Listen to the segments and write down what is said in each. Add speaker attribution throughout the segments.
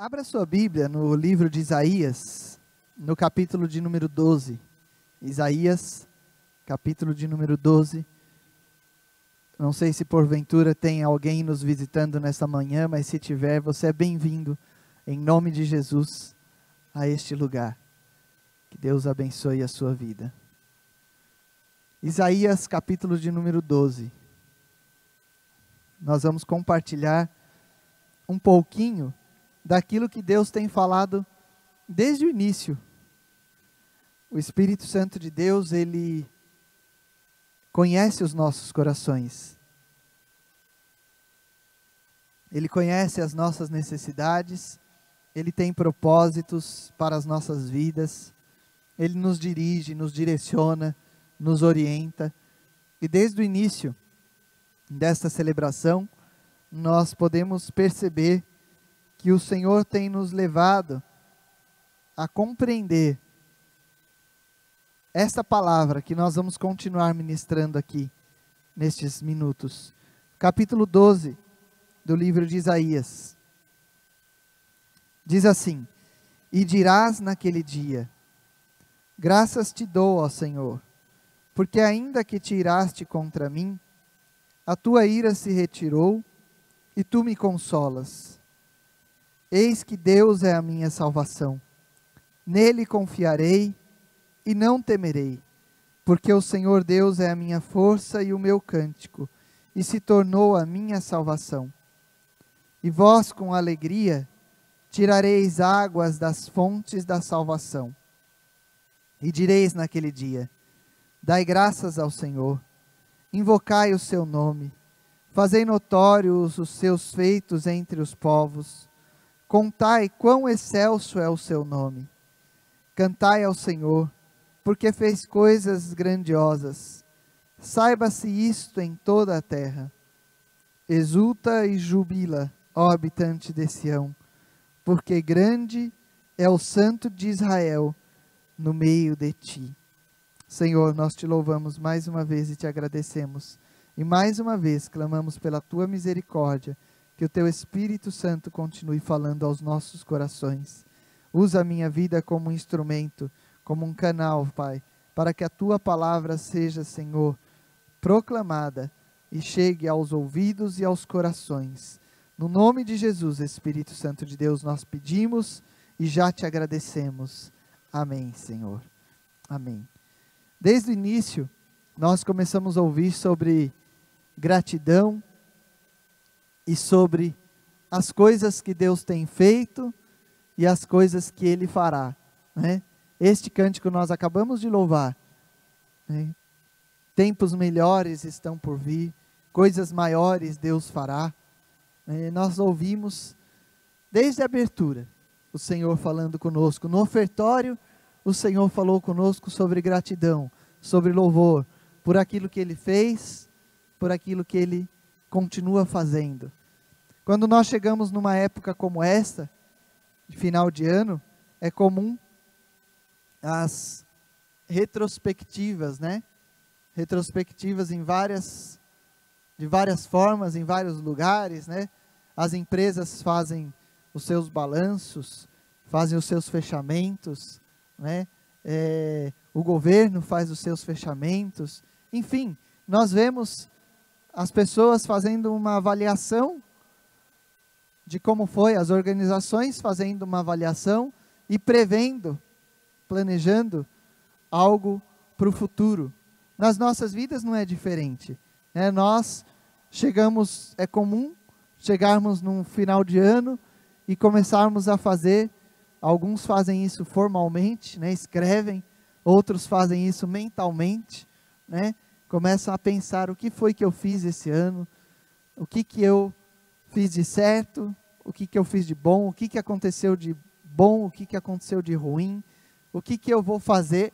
Speaker 1: Abra sua Bíblia no livro de Isaías, no capítulo de número 12. Isaías, capítulo de número 12. Não sei se porventura tem alguém nos visitando nessa manhã, mas se tiver, você é bem-vindo, em nome de Jesus, a este lugar. Que Deus abençoe a sua vida. Isaías, capítulo de número 12. Nós vamos compartilhar um pouquinho daquilo que Deus tem falado desde o início. O Espírito Santo de Deus, Ele conhece os nossos corações. Ele conhece as nossas necessidades. Ele tem propósitos para as nossas vidas. Ele nos dirige, nos direciona, nos orienta. E desde o início desta celebração, nós podemos perceber que o Senhor tem nos levado a compreender esta palavra que nós vamos continuar ministrando aqui, nestes minutos. Capítulo 12 do livro de Isaías. Diz assim: E dirás naquele dia: Graças te dou, ó Senhor, porque ainda que te iraste contra mim, a tua ira se retirou e tu me consolas. Eis que Deus é a minha salvação. Nele confiarei e não temerei, porque o Senhor Deus é a minha força e o meu cântico, e se tornou a minha salvação. E vós com alegria tirareis águas das fontes da salvação. E direis naquele dia: Dai graças ao Senhor, invocai o seu nome, fazei notórios os seus feitos entre os povos. Contai quão excelso é o seu nome. Cantai ao Senhor, porque fez coisas grandiosas. Saiba-se isto em toda a terra. Exulta e jubila, ó habitante de Sião, porque grande é o Santo de Israel no meio de ti. Senhor, nós te louvamos mais uma vez e te agradecemos. E mais uma vez clamamos pela tua misericórdia, que o teu Espírito Santo continue falando aos nossos corações. Usa a minha vida como um instrumento, como um canal, Pai, para que a tua palavra seja, Senhor, proclamada e chegue aos ouvidos e aos corações. No nome de Jesus, Espírito Santo de Deus, nós pedimos e já te agradecemos. Amém, Senhor. Amém. Desde o início, nós começamos a ouvir sobre gratidão e sobre as coisas que Deus tem feito e as coisas que Ele fará, né? Este cântico nós acabamos de louvar, né? Tempos melhores estão por vir, coisas maiores Deus fará, né? Nós ouvimos desde a abertura o Senhor falando conosco. No ofertório, o Senhor falou conosco sobre gratidão, sobre louvor, por aquilo que Ele fez, por aquilo que Ele continua fazendo. Quando nós chegamos numa época como esta, de final de ano, é comum as retrospectivas, né? Retrospectivas de várias formas, em vários lugares, né? As empresas fazem os seus balanços, fazem os seus fechamentos, né? O governo faz os seus fechamentos, enfim, nós vemos as pessoas fazendo uma avaliação de como foi, as organizações fazendo uma avaliação e prevendo, planejando algo para o futuro. Nas nossas vidas não é diferente, né? Nós chegamos, é comum chegarmos num final de ano e começarmos a fazer, alguns fazem isso formalmente, né? Escrevem, outros fazem isso mentalmente, né? Começam a pensar: o que foi que eu fiz esse ano, o que eu fiz de certo, o que eu fiz de bom, o que aconteceu de bom, o que aconteceu de ruim, o que eu vou fazer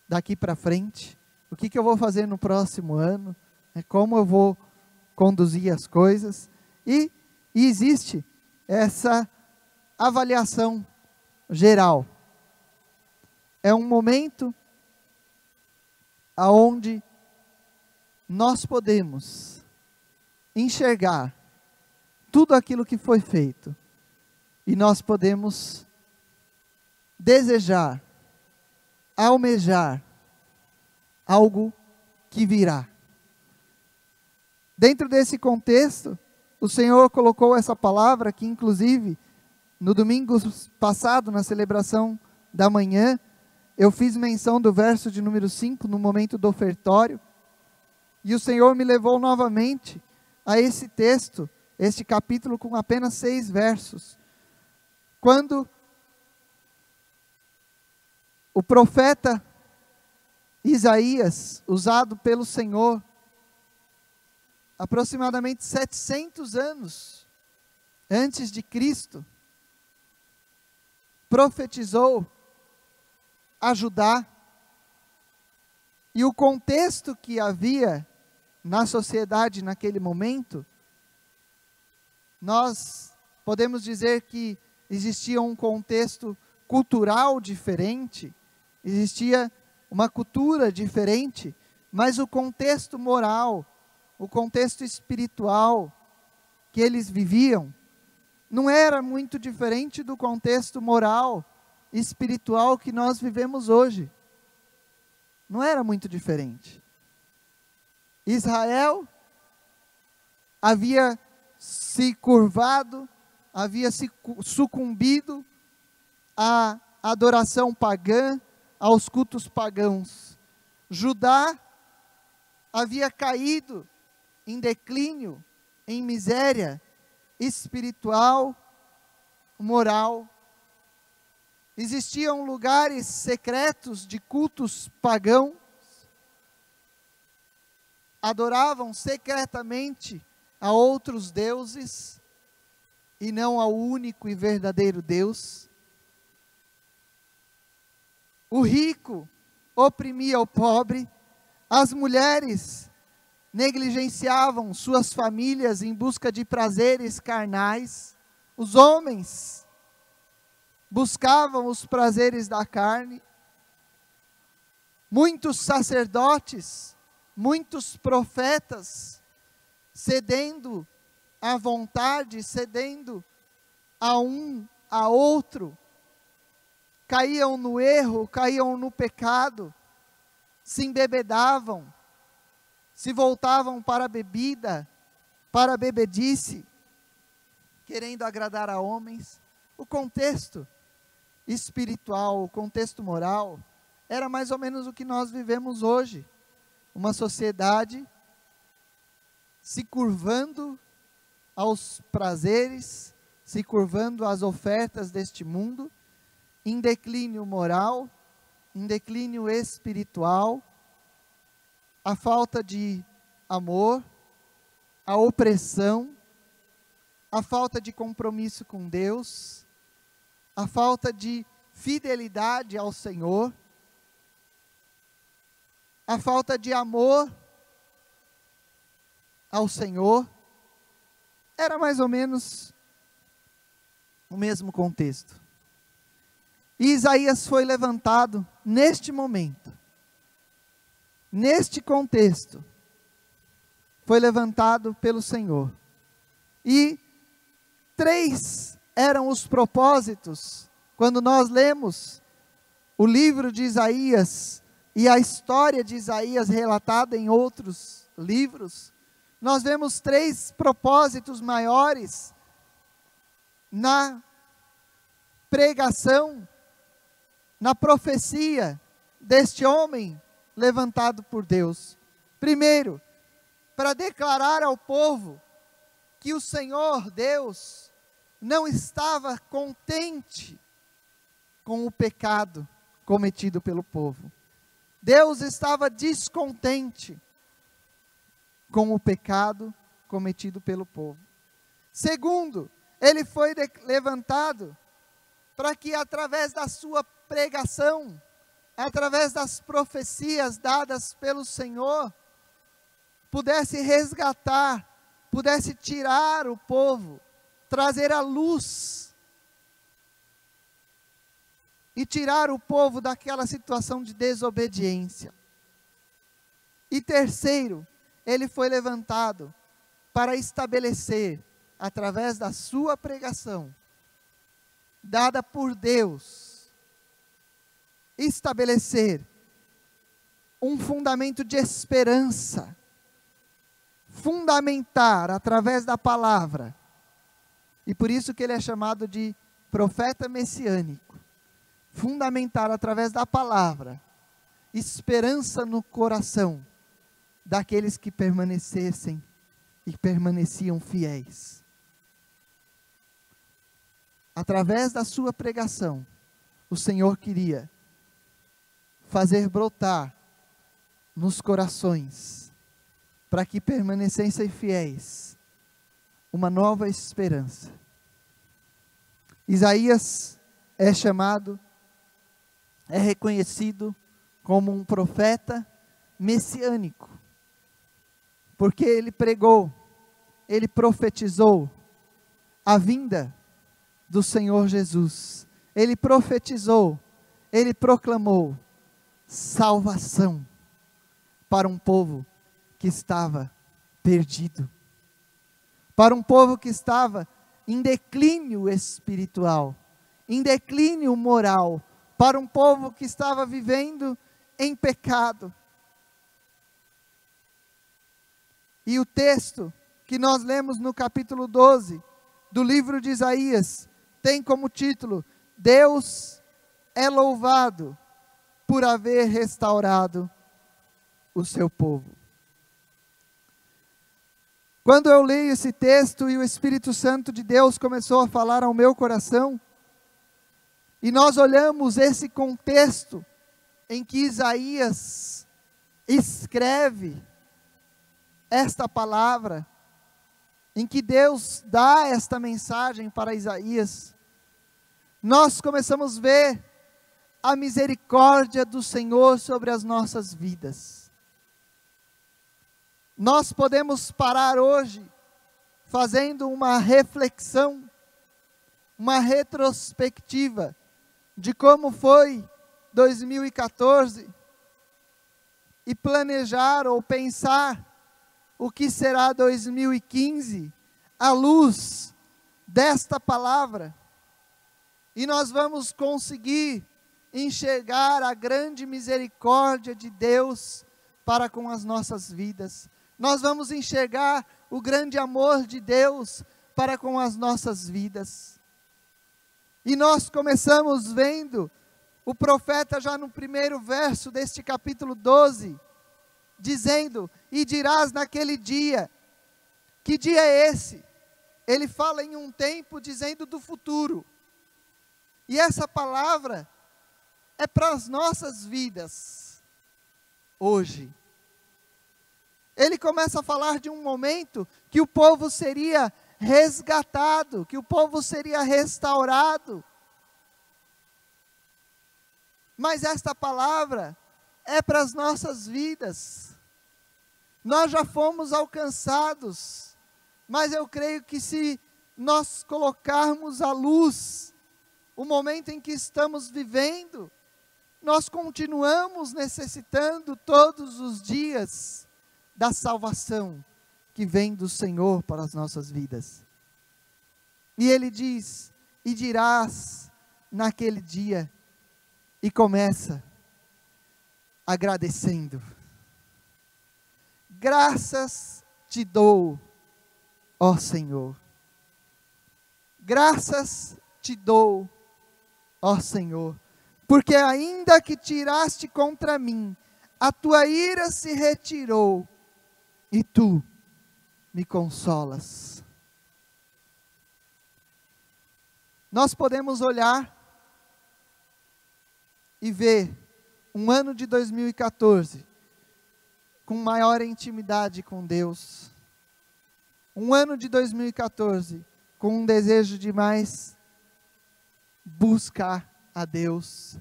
Speaker 1: daqui para frente, o que eu vou fazer no próximo ano, né? Como eu vou conduzir as coisas, e existe essa avaliação geral. É um momento aonde nós podemos enxergar tudo aquilo que foi feito e nós podemos desejar, almejar algo que virá. Dentro desse contexto, o Senhor colocou essa palavra que, inclusive, no domingo passado, na celebração da manhã, eu fiz menção do verso de número 5, no momento do ofertório, e o Senhor me levou novamente a esse texto, este capítulo com apenas 6 versos. Quando o profeta Isaías, usado pelo Senhor, aproximadamente 700 anos antes de Cristo, profetizou a Judá, e o contexto que havia na sociedade naquele momento, nós podemos dizer que existia um contexto cultural diferente, existia uma cultura diferente, mas o contexto moral, o contexto espiritual que eles viviam, não era muito diferente do contexto moral e espiritual que nós vivemos hoje. Não era muito diferente. Israel havia se curvado, havia se sucumbido à adoração pagã, aos cultos pagãos. Judá havia caído em declínio, em miséria espiritual, moral. Existiam lugares secretos de cultos pagãos, adoravam secretamente a outros deuses e não ao único e verdadeiro Deus. O rico oprimia o pobre, as mulheres negligenciavam suas famílias em busca de prazeres carnais, os homens buscavam os prazeres da carne. Muitos sacerdotes, muitos profetas, cedendo à vontade, cedendo a um, a outro, caíam no erro, caíam no pecado, se embebedavam, se voltavam para a bebida, para a bebedice, querendo agradar a homens. O contexto espiritual, o contexto moral, era mais ou menos o que nós vivemos hoje. Uma sociedade se curvando aos prazeres, se curvando às ofertas deste mundo, em declínio moral, em declínio espiritual, a falta de amor, a opressão, a falta de compromisso com Deus, a falta de fidelidade ao Senhor, a falta de amor ao Senhor. Era mais ou menos o mesmo contexto. E Isaías foi levantado neste momento, neste contexto, foi levantado pelo Senhor. E 3 eram os propósitos, quando nós lemos o livro de Isaías e a história de Isaías relatada em outros livros, nós vemos 3 propósitos maiores na pregação, na profecia deste homem levantado por Deus. Primeiro, para declarar ao povo que o Senhor Deus não estava contente com o pecado cometido pelo povo. Deus estava descontente com o pecado cometido pelo povo. Segundo, ele foi levantado para que através da sua pregação, através das profecias dadas pelo Senhor, pudesse resgatar, pudesse tirar o povo, trazer a luz e tirar o povo daquela situação de desobediência. E terceiro, ele foi levantado para estabelecer, através da sua pregação, dada por Deus, estabelecer um fundamento de esperança, fundamentar através da palavra, e por isso que ele é chamado de profeta messiânico, fundamentar através da palavra, esperança no coração daqueles que permanecessem e permaneciam fiéis. Através da sua pregação, o Senhor queria fazer brotar nos corações, para que permanecessem fiéis, uma nova esperança. Isaías é chamado, é reconhecido como um profeta messiânico, porque ele pregou, ele profetizou a vinda do Senhor Jesus. Ele profetizou, ele proclamou salvação para um povo que estava perdido, para um povo que estava em declínio espiritual, em declínio moral, para um povo que estava vivendo em pecado. E o texto que nós lemos no capítulo 12 do livro de Isaías tem como título: Deus é louvado por haver restaurado o seu povo. Quando eu leio esse texto e o Espírito Santo de Deus começou a falar ao meu coração, e nós olhamos esse contexto em que Isaías escreve esta palavra, em que Deus dá esta mensagem para Isaías, nós começamos a ver a misericórdia do Senhor sobre as nossas vidas. Nós podemos parar hoje, fazendo uma reflexão, uma retrospectiva, de como foi 2014, e planejar ou pensar o que será 2015, à luz desta palavra, e nós vamos conseguir enxergar a grande misericórdia de Deus para com as nossas vidas. Nós vamos enxergar o grande amor de Deus para com as nossas vidas. E nós começamos vendo o profeta já no primeiro verso deste capítulo 12, dizendo: e dirás naquele dia. Que dia é esse? Ele fala em um tempo dizendo do futuro. E essa palavra é para as nossas vidas, hoje. Ele começa a falar de um momento que o povo seria resgatado, que o povo seria restaurado. Mas esta palavra é para as nossas vidas. Nós já fomos alcançados, mas eu creio que se nós colocarmos à luz o momento em que estamos vivendo, nós continuamos necessitando todos os dias da salvação que vem do Senhor para as nossas vidas. E ele diz: e dirás naquele dia, e começa agradecendo. Graças te dou, ó Senhor. Graças te dou, ó Senhor, porque ainda que tiraste contra mim, a tua ira se retirou, e tu me consolas. Nós podemos olhar e ver um ano de 2014 com maior intimidade com Deus. Um ano de 2014 com um desejo de mais buscar a Deus.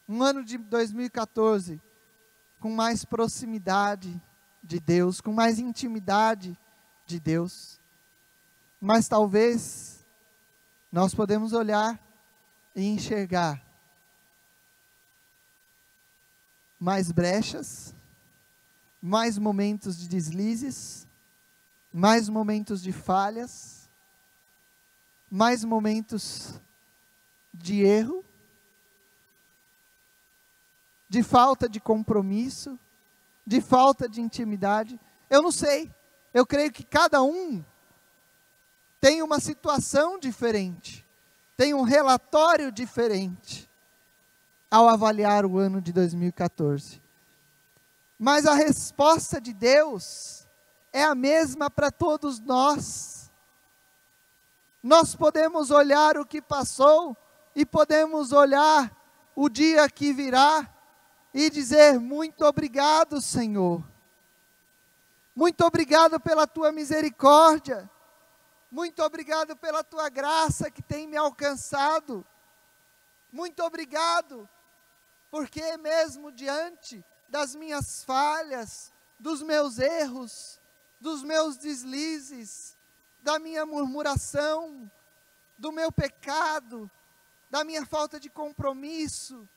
Speaker 1: Um ano de 2014 com mais proximidade de Deus, com mais intimidade de Deus. Mas talvez nós podemos olhar e enxergar mais brechas, mais momentos de deslizes, mais momentos de falhas, mais momentos de erro, de falta de compromisso, de falta de intimidade. Eu não sei. Eu creio que cada um tem uma situação diferente, tem um relatório diferente ao avaliar o ano de 2014. Mas a resposta de Deus é a mesma para todos nós. Nós podemos olhar o que passou e podemos olhar o dia que virá e dizer: muito obrigado, Senhor. Muito obrigado pela tua misericórdia. Muito obrigado pela tua graça que tem me alcançado. Muito obrigado, porque mesmo diante das minhas falhas, dos meus erros, dos meus deslizes, da minha murmuração, do meu pecado, da minha falta de compromisso,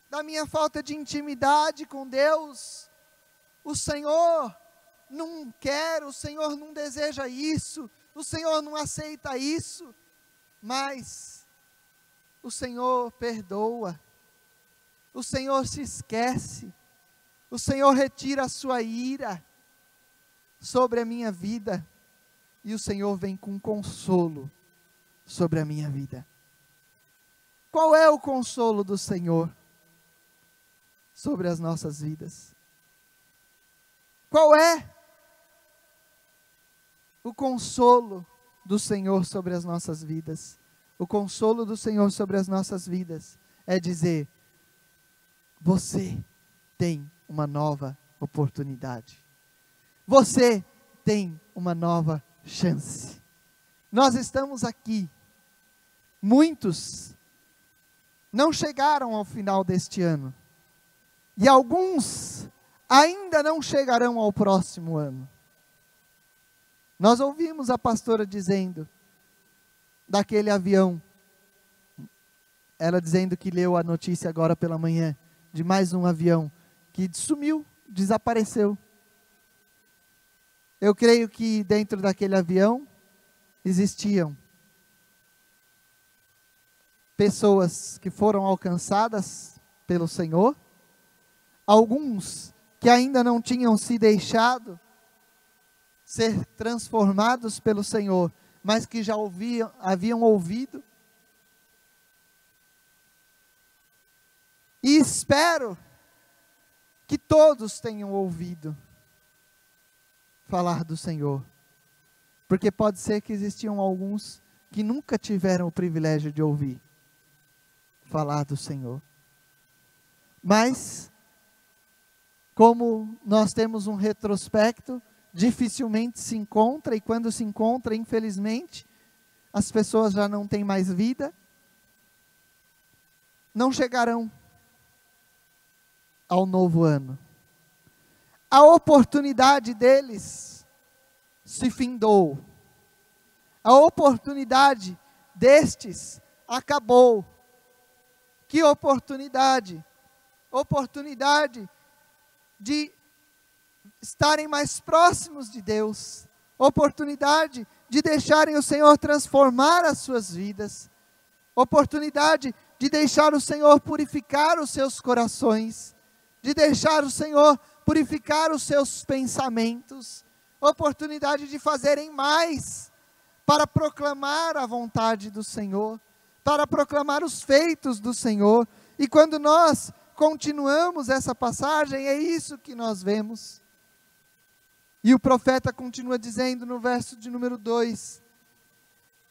Speaker 1: da minha falta de intimidade com Deus, o Senhor não quer, o Senhor não deseja isso, o Senhor não aceita isso, mas o Senhor perdoa, o Senhor se esquece, o Senhor retira a sua ira sobre a minha vida, e o Senhor vem com consolo sobre a minha vida. Qual é o consolo do Senhor sobre as nossas vidas? Qual é o consolo do Senhor sobre as nossas vidas? O consolo do Senhor sobre as nossas vidas é dizer: você tem uma nova oportunidade. Você tem uma nova chance. Nós estamos aqui. Muitos não chegaram ao final deste ano. E alguns ainda não chegarão ao próximo ano. Nós ouvimos a pastora dizendo daquele avião, ela dizendo que leu a notícia agora pela manhã, de mais um avião que sumiu, desapareceu. Eu creio que dentro daquele avião existiam pessoas que foram alcançadas pelo Senhor, alguns que ainda não tinham se deixado ser transformados pelo Senhor, mas que já haviam ouvido. E espero que todos tenham ouvido falar do Senhor, porque pode ser que existiam alguns que nunca tiveram o privilégio de ouvir falar do Senhor. Mas, como nós temos um retrospecto, dificilmente se encontra, e quando se encontra, infelizmente, as pessoas já não têm mais vida, não chegarão ao novo ano. A oportunidade deles se findou. A oportunidade destes acabou. Que oportunidade? Oportunidade de estarem mais próximos de Deus. Oportunidade de deixarem o Senhor transformar as suas vidas. Oportunidade de deixar o Senhor purificar os seus corações. De deixar o Senhor purificar os seus pensamentos. Oportunidade de fazerem mais para proclamar a vontade do Senhor, para proclamar os feitos do Senhor. E quando nós continuamos essa passagem, é isso que nós vemos. E o profeta continua dizendo no verso de número 2: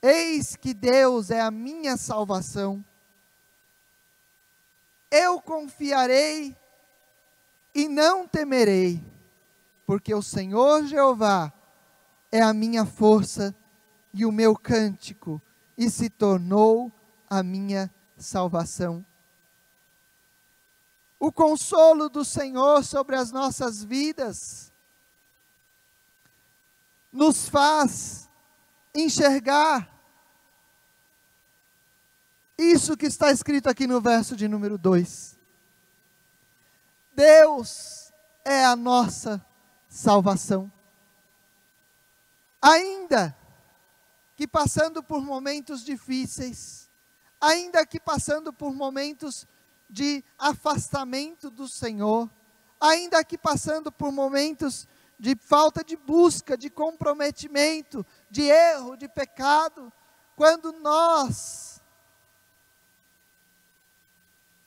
Speaker 1: eis que Deus é a minha salvação, eu confiarei e não temerei, porque o Senhor Jeová é a minha força e o meu cântico, e se tornou a minha salvação. O consolo do Senhor sobre as nossas vidas nos faz enxergar isso que está escrito aqui no verso de número 2. Deus é a nossa salvação. Ainda que passando por momentos difíceis, ainda que passando por momentos de afastamento do Senhor, ainda que passando por momentos de falta de busca, de comprometimento, de erro, de pecado, quando nós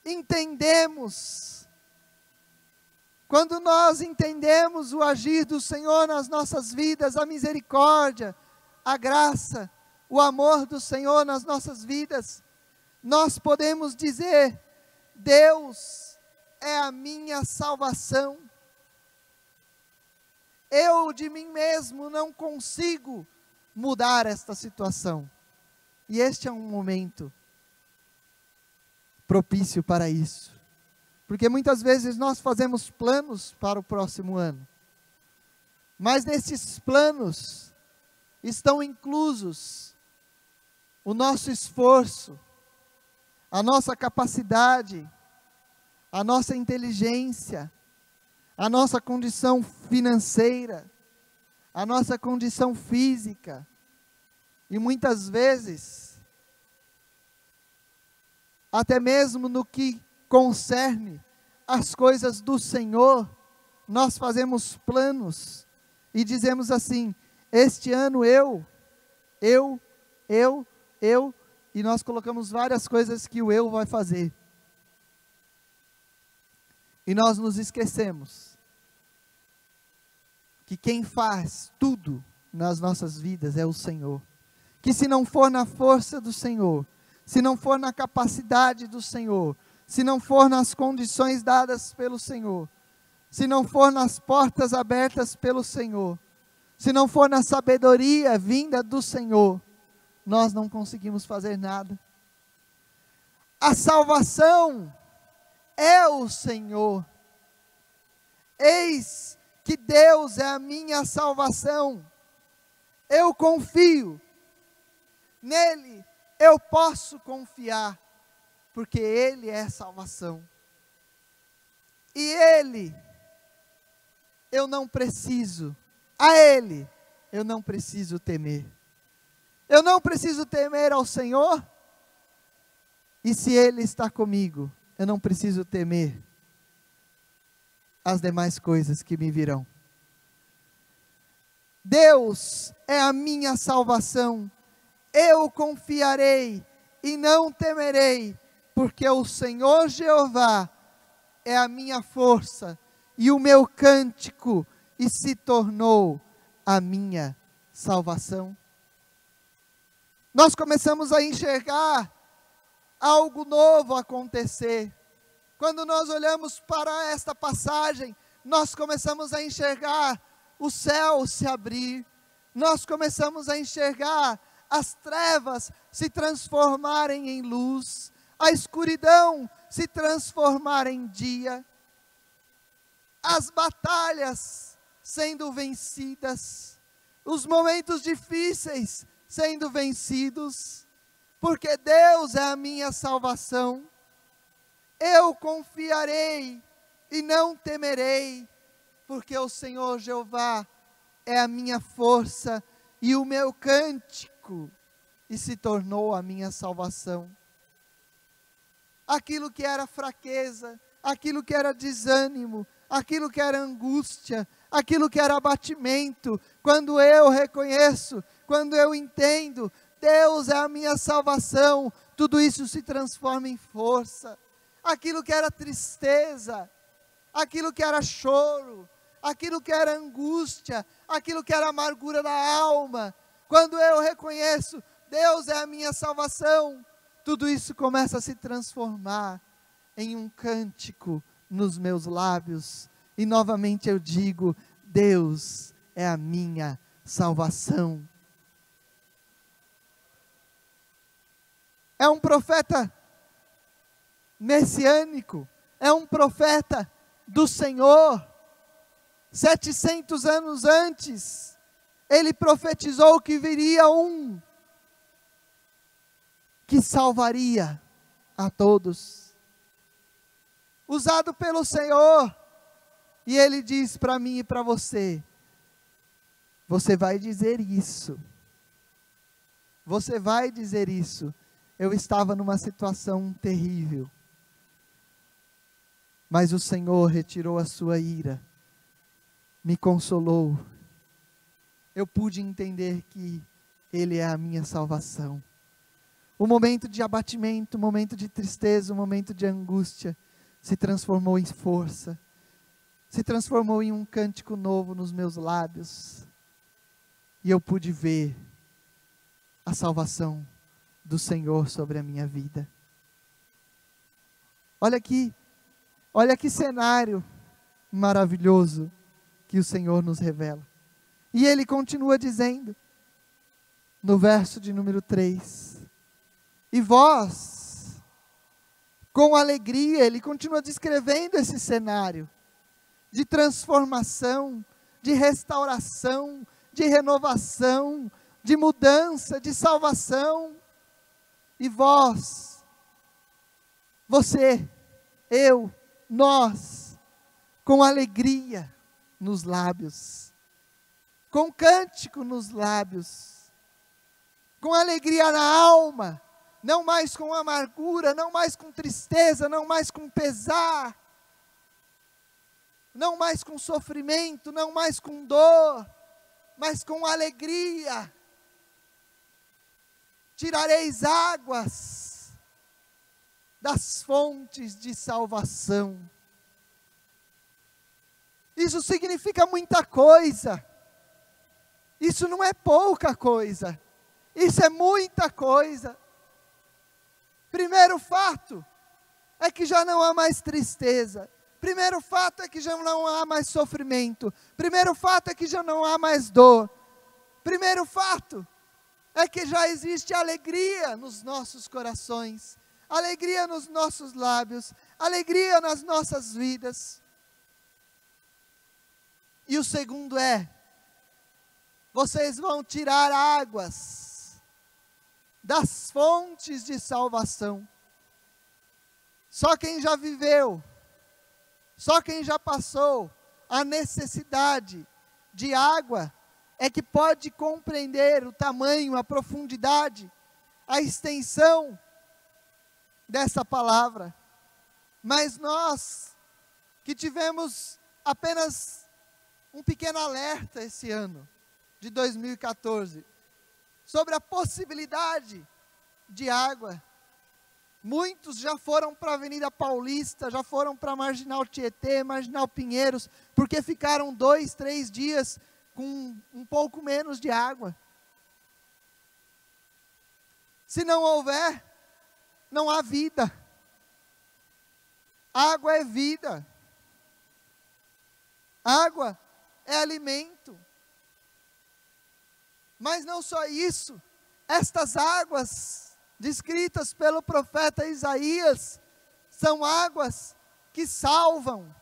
Speaker 1: entendemos o agir do Senhor nas nossas vidas, a misericórdia, a graça, o amor do Senhor nas nossas vidas, nós podemos dizer: Deus é a minha salvação. Eu de mim mesmo não consigo mudar esta situação. E este é um momento propício para isso. Porque muitas vezes nós fazemos planos para o próximo ano. Mas nesses planos estão inclusos o nosso esforço, a nossa capacidade, a nossa inteligência, a nossa condição financeira, a nossa condição física. E muitas vezes, até mesmo no que concerne as coisas do Senhor, nós fazemos planos e dizemos assim: este ano e nós colocamos várias coisas que o eu vai fazer. E nós nos esquecemos que quem faz tudo nas nossas vidas é o Senhor. Que se não for na força do Senhor, se não for na capacidade do Senhor, se não for nas condições dadas pelo Senhor, se não for nas portas abertas pelo Senhor, se não for na sabedoria vinda do Senhor, nós não conseguimos fazer nada. A salvação é o Senhor. Eis que Deus é a minha salvação. Eu confio nele, eu posso confiar, porque Ele é salvação. E Ele, eu não preciso, a Ele, eu não preciso temer. Eu não preciso temer ao Senhor, e se Ele está comigo, eu não preciso temer as demais coisas que me virão. Deus é a minha salvação, eu confiarei e não temerei, porque o Senhor Jeová é a minha força e o meu cântico, e se tornou a minha salvação. Nós começamos a enxergar algo novo acontecer. Quando nós olhamos para esta passagem, nós começamos a enxergar o céu se abrir, nós começamos a enxergar as trevas se transformarem em luz, a escuridão se transformar em dia, as batalhas sendo vencidas, os momentos difíceis sendo vencidos, porque Deus é a minha salvação. Eu confiarei e não temerei, porque o Senhor Jeová é a minha força e o meu cântico, e se tornou a minha salvação. Aquilo que era fraqueza, aquilo que era desânimo, aquilo que era angústia, aquilo que era abatimento, quando eu reconheço, quando eu entendo, Deus é a minha salvação, tudo isso se transforma em força. Aquilo que era tristeza, aquilo que era choro, aquilo que era angústia, aquilo que era amargura da alma, quando eu reconheço, Deus é a minha salvação, tudo isso começa a se transformar em um cântico nos meus lábios, e novamente eu digo: Deus é a minha salvação. É um profeta messiânico, é um profeta do Senhor. 700 anos antes, ele profetizou que viria um que salvaria a todos, usado pelo Senhor. E ele diz para mim e para você: você vai dizer isso, você vai dizer isso, eu estava numa situação terrível. Mas o Senhor retirou a sua ira, me consolou. Eu pude entender que Ele é a minha salvação. O momento de abatimento, o momento de tristeza, o momento de angústia, se transformou em força, se transformou em um cântico novo nos meus lábios. E eu pude ver a salvação do Senhor sobre a minha vida. Olha que cenário maravilhoso que o Senhor nos revela. E Ele continua dizendo, no verso de número 3, e vós, com alegria, Ele continua descrevendo esse cenário de transformação, de restauração, de renovação, de mudança, de salvação. E vós, você, eu, nós, com alegria nos lábios, com cântico nos lábios, com alegria na alma, não mais com amargura, não mais com tristeza, não mais com pesar, não mais com sofrimento, não mais com dor, mas com alegria. Tirareis águas das fontes de salvação. Isso significa muita coisa. Isso não é pouca coisa. Isso é muita coisa. Primeiro fato é que já não há mais tristeza. Primeiro fato é que já não há mais sofrimento. Primeiro fato é que já não há mais dor. Primeiro fato é que já existe alegria nos nossos corações, alegria nos nossos lábios, alegria nas nossas vidas. E o segundo é, vocês vão tirar águas das fontes de salvação. Só quem já viveu, só quem já passou a necessidade de água é que pode compreender o tamanho, a profundidade, a extensão dessa palavra. Mas nós, que tivemos apenas um pequeno alerta esse ano, de 2014, sobre a possibilidade de água. Muitos já foram para a Avenida Paulista, já foram para a Marginal Tietê, Marginal Pinheiros, porque ficaram 2, 3 dias com um pouco menos de água. Se não houver, não há vida. Água é vida. Água é alimento. Mas não só isso, estas águas descritas pelo profeta Isaías são águas que salvam,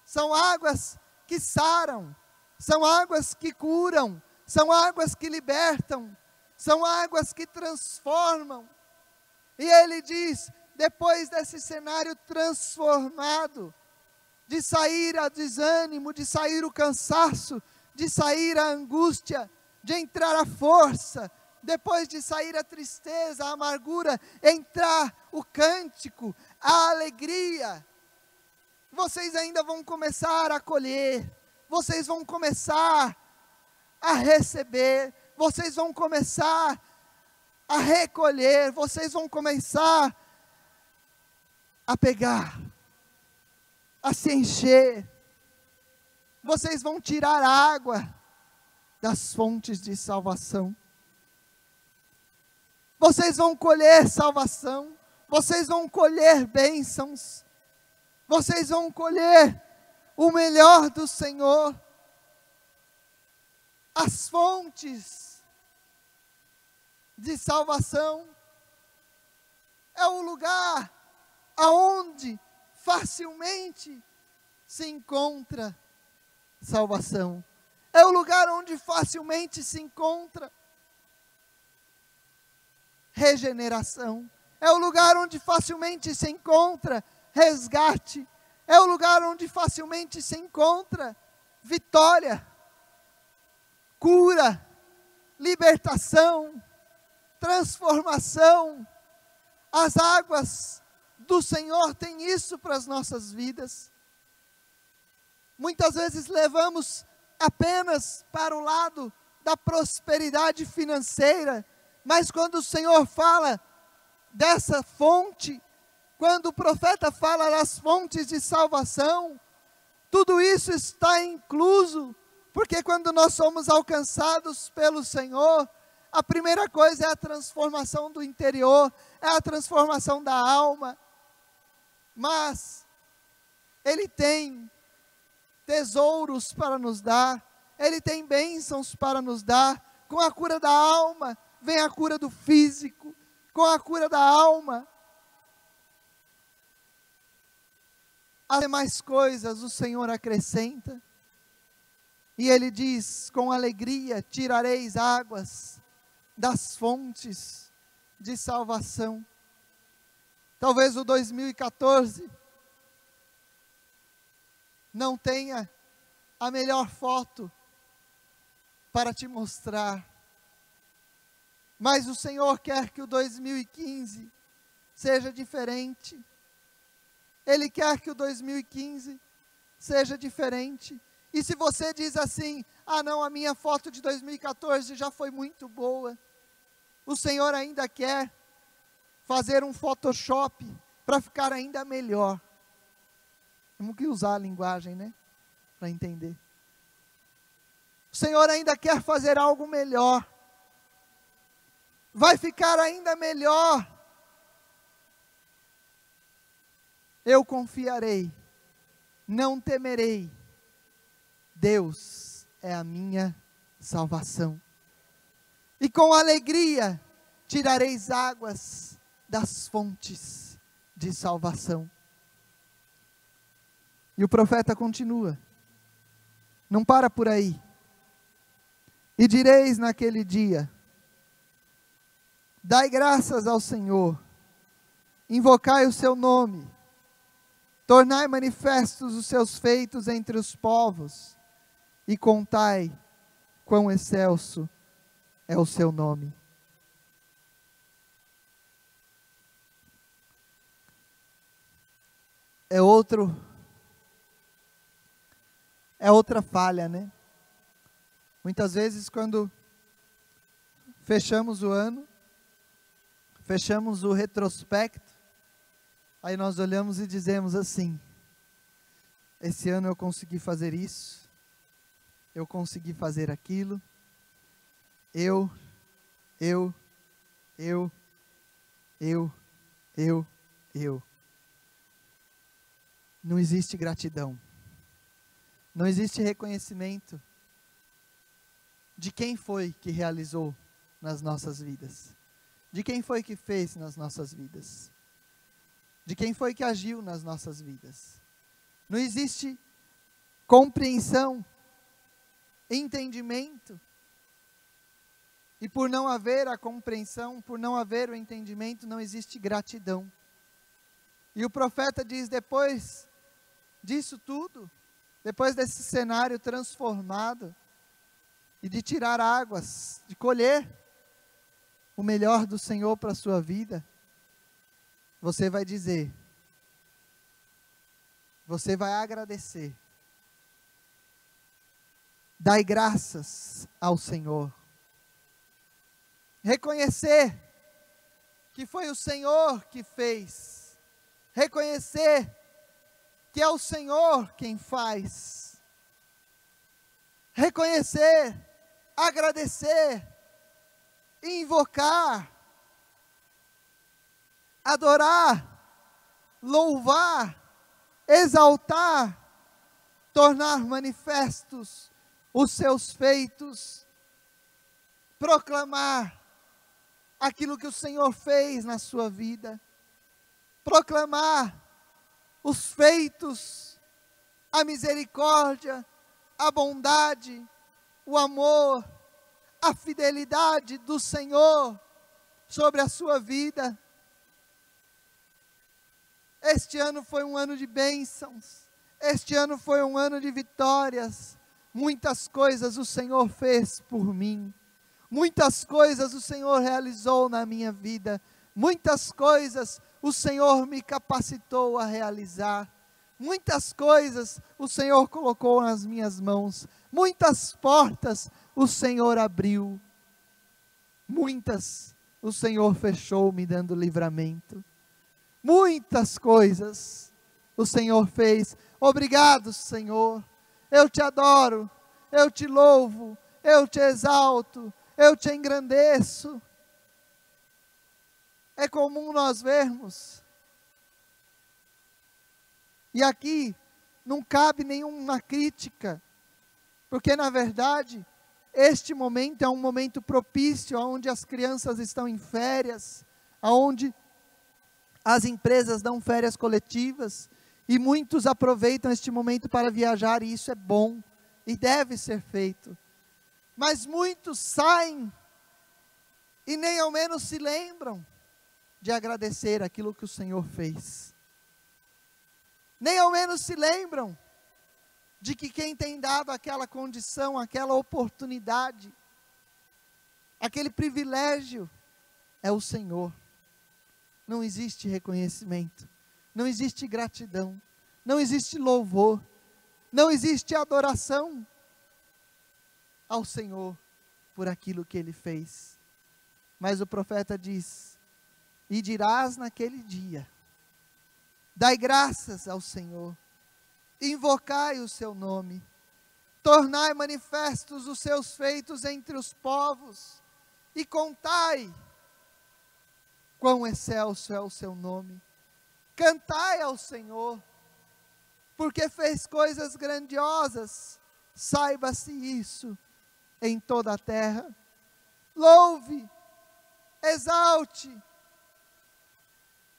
Speaker 1: são águas que saram, são águas que curam, são águas que libertam, são águas que transformam. E ele diz, depois desse cenário transformado, de sair o desânimo, de sair o cansaço, de sair a angústia, de entrar a força, depois de sair a tristeza, a amargura, entrar o cântico, a alegria. Vocês ainda vão começar a colher, vocês vão começar a receber, vocês vão começar a recolher, vocês vão começar a pegar, a se encher, vocês vão tirar água das fontes de salvação. Vocês vão colher salvação, vocês vão colher bênçãos, vocês vão colher o melhor do Senhor. As fontes de salvação é o lugar aonde facilmente se encontra salvação. É o lugar onde facilmente se encontra regeneração. É o lugar onde facilmente se encontra resgate. É o lugar onde facilmente se encontra vitória, cura, libertação, transformação, As águas do Senhor têm isso para as nossas vidas. Muitas vezes levamos apenas para o lado da prosperidade financeira, mas quando o Senhor fala dessa fonte, quando o profeta fala das fontes de salvação, tudo isso está incluso, porque quando nós somos alcançados pelo Senhor, a primeira coisa é a transformação do interior, é a transformação da alma. Mas Ele tem tesouros para nos dar, Ele tem bênçãos para nos dar. Com a cura da alma, vem a cura do físico. Com a cura da alma, as demais coisas o Senhor acrescenta. E Ele diz, com alegria tirareis águas das fontes de salvação. Talvez o 2014 não tenha a melhor foto para te mostrar, mas o Senhor quer que o 2015 seja diferente. Ele quer que o 2015 seja diferente. E se você diz assim, ah não, a minha foto de 2014 já foi muito boa, o Senhor ainda quer fazer um Photoshop para ficar ainda melhor. Temos que usar a linguagem, né? Para entender. O Senhor ainda quer fazer algo melhor. Vai ficar ainda melhor. Eu confiarei, não temerei. Deus é a minha salvação. E com alegria tirareis águas das fontes de salvação. E o profeta continua, não para por aí. E direis naquele dia, dai graças ao Senhor, invocai o seu nome, tornai manifestos os seus feitos entre os povos, e contai quão excelso é o seu nome. É outra falha, né? Muitas vezes quando fechamos o ano, fechamos o retrospecto, aí nós olhamos e dizemos assim, esse ano eu consegui fazer isso, eu consegui fazer aquilo, eu. Não existe gratidão. Não existe reconhecimento de quem foi que realizou nas nossas vidas. De quem foi que fez nas nossas vidas. De quem foi que agiu nas nossas vidas. Não existe compreensão, entendimento. E por não haver a compreensão, por não haver o entendimento, não existe gratidão. E o profeta diz, depois disso tudo, depois desse cenário transformado, e de tirar águas, de colher o melhor do Senhor para a sua vida, você vai dizer, você vai agradecer, dai graças ao Senhor, reconhecer que foi o Senhor que fez, reconhecer que é o Senhor quem faz, reconhecer, agradecer, invocar, adorar, louvar, exaltar, tornar manifestos os seus feitos, proclamar aquilo que o Senhor fez na sua vida, proclamar os feitos, a misericórdia, a bondade, o amor, a fidelidade do Senhor sobre a sua vida. Este ano foi um ano de bênçãos, este ano foi um ano de vitórias, muitas coisas o Senhor fez por mim, muitas coisas o Senhor realizou na minha vida, muitas coisas o Senhor me capacitou a realizar, muitas coisas o Senhor colocou nas minhas mãos, muitas portas o Senhor abriu, muitas o Senhor fechou, me dando livramento. Muitas coisas o Senhor fez. Obrigado, Senhor. Eu te adoro, eu te louvo, eu te exalto, eu te engrandeço. É comum nós vermos, e aqui não cabe nenhuma crítica, porque na verdade, este momento é um momento propício, onde as crianças estão em férias, onde as empresas dão férias coletivas, e muitos aproveitam este momento para viajar, e isso é bom, e deve ser feito. Mas muitos saem, e nem ao menos se lembram de agradecer aquilo que o Senhor fez. Nem ao menos se lembram de que quem tem dado aquela condição, aquela oportunidade, aquele privilégio, é o Senhor. Não existe reconhecimento, não existe gratidão, não existe louvor, não existe adoração ao Senhor por aquilo que Ele fez. Mas o profeta diz: e dirás naquele dia, dai graças ao Senhor, invocai o seu nome, tornai manifestos os seus feitos entre os povos, e contai quão excelso é o seu nome. Cantai ao Senhor, porque fez coisas grandiosas, saiba-se isso em toda a terra. Louve, exalte,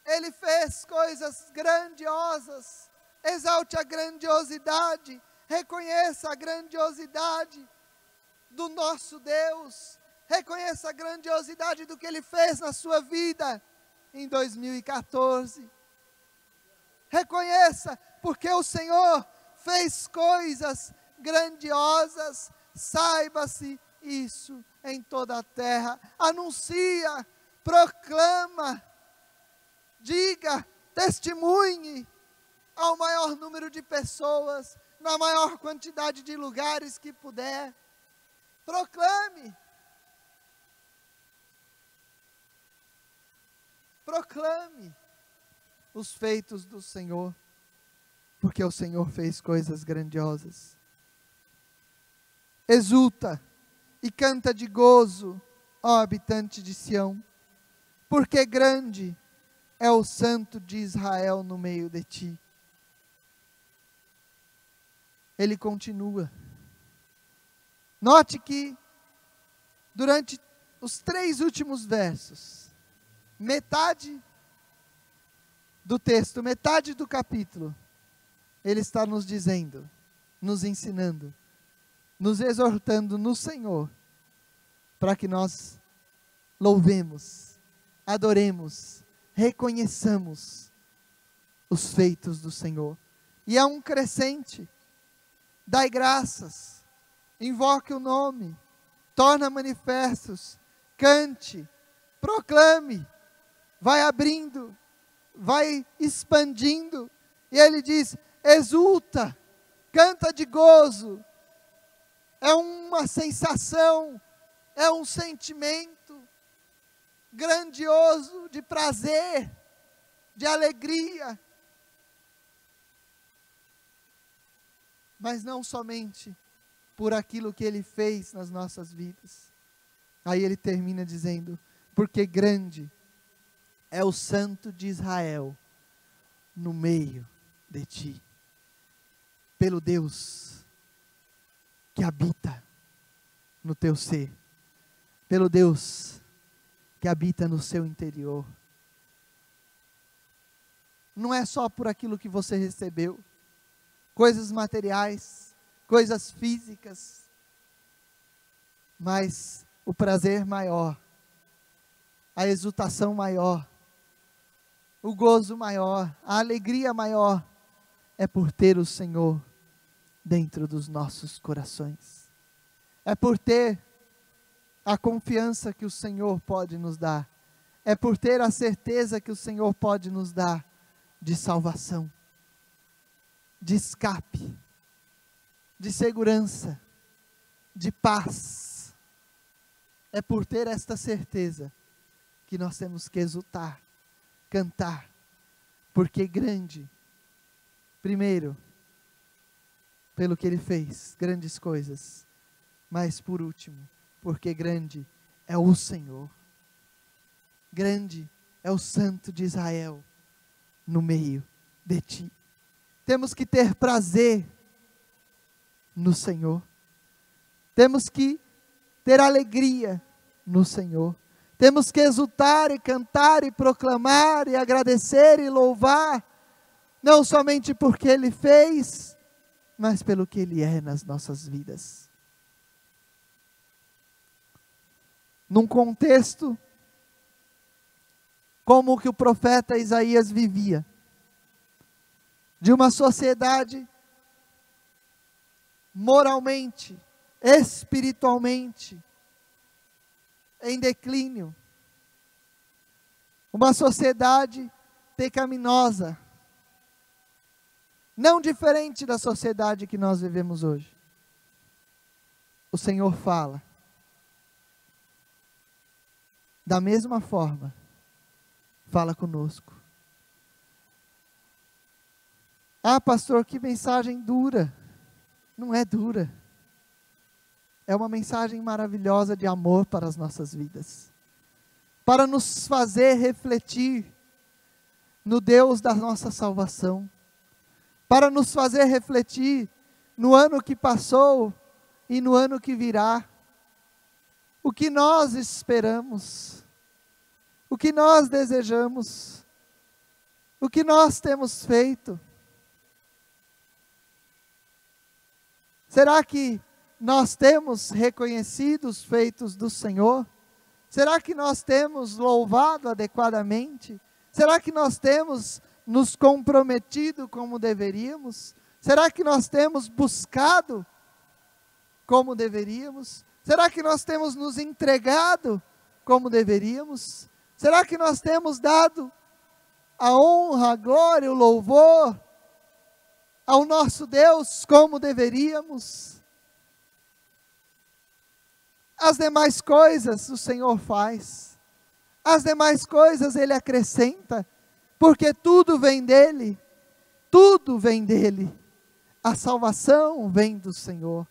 Speaker 1: Ele fez coisas grandiosas, exalte a grandiosidade, reconheça a grandiosidade do nosso Deus, reconheça a grandiosidade do que Ele fez na sua vida em 2014. Reconheça, porque o Senhor fez coisas grandiosas, saiba-se isso em toda a terra. Anuncia, proclama, diga, testemunhe ao maior número de pessoas, na maior quantidade de lugares que puder. Proclame. Proclame os feitos do Senhor, porque o Senhor fez coisas grandiosas. Exulta e canta de gozo, ó habitante de Sião, porque grande é o Santo de Israel no meio de ti. Ele continua. Note que durante os 3 últimos versos, metade do texto, metade do capítulo, ele está nos dizendo, nos ensinando, nos exortando no Senhor, para que nós louvemos, adoremos, reconheçamos os feitos do Senhor. E é um crescente. Dai graças, invoque o nome, torna manifestos, cante, proclame, vai abrindo, vai expandindo. E ele diz: exulta, canta de gozo. É uma sensação, é um sentimento grandioso de prazer, de alegria. Mas não somente por aquilo que Ele fez nas nossas vidas. Aí ele termina dizendo: porque grande é o Santo de Israel no meio de ti. Pelo Deus que habita no teu ser, pelo Deus que habita no seu interior. Não é só por aquilo que você recebeu, coisas materiais, coisas físicas, mas o prazer maior, a exultação maior, o gozo maior, a alegria maior, é por ter o Senhor dentro dos nossos corações. É por ter a confiança que o Senhor pode nos dar. é por ter a certeza que o Senhor pode nos dar de salvação, de escape, de segurança, de paz. É por ter esta certeza que nós temos que exultar, cantar, porque grande, primeiro, pelo que Ele fez, grandes coisas, mas por último, porque grande é o Senhor, grande é o Santo de Israel no meio de ti. Temos que ter prazer no Senhor, temos que ter alegria no Senhor, temos que exultar e cantar e proclamar e agradecer e louvar, não somente porque Ele fez, mas pelo que Ele é nas nossas vidas. Num contexto como o que o profeta Isaías vivia, de uma sociedade moralmente, espiritualmente, em declínio, uma sociedade pecaminosa, não diferente da sociedade que nós vivemos hoje. O Senhor fala, da mesma forma, fala conosco. Ah, pastor, que mensagem dura. Não é dura. É uma mensagem maravilhosa de amor para as nossas vidas, para nos fazer refletir no Deus da nossa salvação, para nos fazer refletir no ano que passou e no ano que virá, o que nós esperamos, o que nós desejamos, o que nós temos feito. Será que nós temos reconhecido os feitos do Senhor? Será que nós temos louvado adequadamente? Será que nós temos nos comprometido como deveríamos? Será que nós temos buscado como deveríamos? Será que nós temos nos entregado como deveríamos? Será que nós temos dado a honra, a glória, o louvor ao nosso Deus como deveríamos? As demais coisas o Senhor faz, as demais coisas Ele acrescenta, porque tudo vem dEle, tudo vem dEle. A salvação vem do Senhor,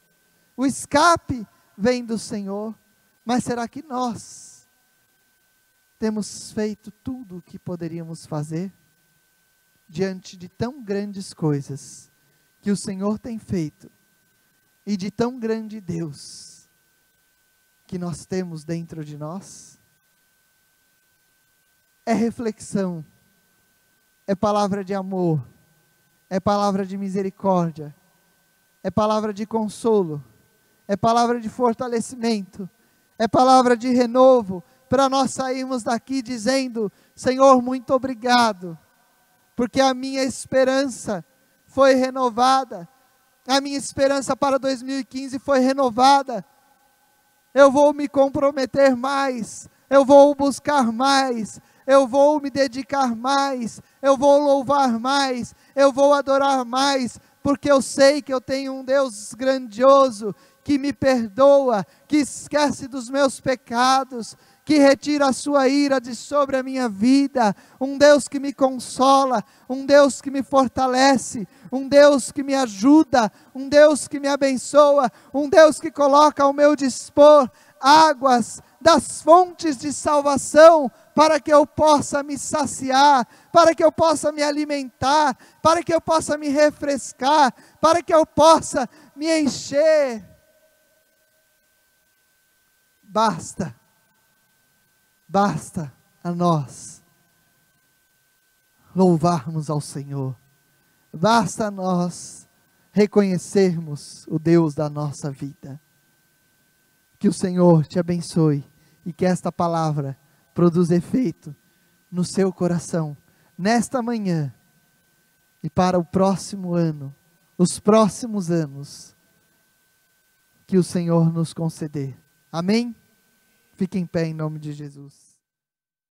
Speaker 1: o escape vem do Senhor. Mas será que nós temos feito tudo o que poderíamos fazer diante de tão grandes coisas que o Senhor tem feito e de tão grande Deus que nós temos dentro de nós? É reflexão, é palavra de amor, é palavra de misericórdia, é palavra de consolo, é palavra de fortalecimento, é palavra de renovo, para nós sairmos daqui dizendo: Senhor, muito obrigado, porque a minha esperança foi renovada, a minha esperança para 2015 foi renovada. Eu vou me comprometer mais, eu vou buscar mais, eu vou me dedicar mais, eu vou louvar mais, eu vou adorar mais, porque eu sei que eu tenho um Deus grandioso, que me perdoa, que esquece dos meus pecados, que retira a sua ira de sobre a minha vida, um Deus que me consola, um Deus que me fortalece, um Deus que me ajuda, um Deus que me abençoa, um Deus que coloca ao meu dispor águas das fontes de salvação, para que eu possa me saciar, para que eu possa me alimentar, para que eu possa me refrescar, para que eu possa me encher. Basta a nós louvarmos ao Senhor, basta a nós reconhecermos o Deus da nossa vida. Que o Senhor te abençoe e que esta palavra produza efeito no seu coração, nesta manhã e para o próximo ano, os próximos anos que o Senhor nos conceder. Amém? Fique em pé em nome de Jesus.